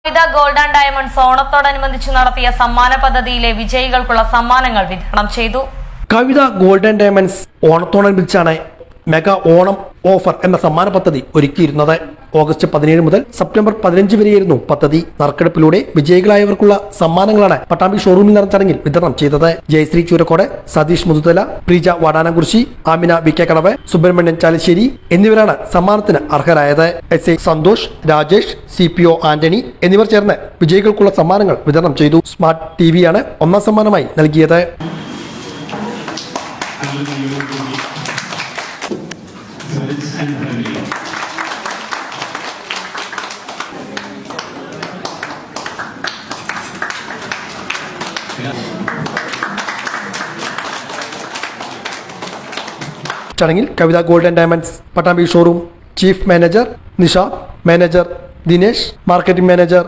Kavitha gold and diamonds ഓണത്തോടനുബന്ധിച്ച് നടത്തിയ സമ്മാന പദ്ധതിയിലെ വിജയികൾക്കുള്ള സമ്മാനങ്ങൾ വിതരണം ചെയ്തു. കവിത ഗോൾഡ് ആൻഡ് ഡയമണ്ട്സ് ഓണത്തോടനുബന്ധിച്ചാണ് മെഗാ ഓണം ഓഫർ എന്ന സമ്മാന പദ്ധതി ഒരുക്കിയിരുന്നത്. ഓഗസ്റ്റ് 17 മുതൽ സെപ്റ്റംബർ 15 വരെയായിരുന്നു പദ്ധതി. നറുക്കെടുപ്പിലൂടെ വിജയികളായവർക്കുള്ള സമ്മാനങ്ങളാണ് പട്ടാമ്പി ഷോറൂമിൽ നടന്ന ചടങ്ങിൽ വിതരണം ചെയ്തത്. ജയശ്രീ ചൂരക്കോട്, സതീഷ് മുതുതല, പ്രീജ വാടാനംകുറിശി, ആമിന വി കെ കടവ്, സുബ്രഹ്മണ്യൻ ചാലിശ്ശേരി എന്നിവരാണ് സമ്മാനത്തിന് അർഹരായത്. S I Santhosh, Rajesh, CPO Antony എന്നിവർ ചേർന്ന് വിജയികൾക്കുള്ള സമ്മാനങ്ങൾ വിതരണം ചെയ്തു. സ്മാർട്ട് ടിവിയാണ് ഒന്നാം സമ്മാനമായി നൽകിയത്. ചടങ്ങിൽ Kavitha gold and diamonds Pattambi showroom chief manager Nisha, manager Dinesh, marketing manager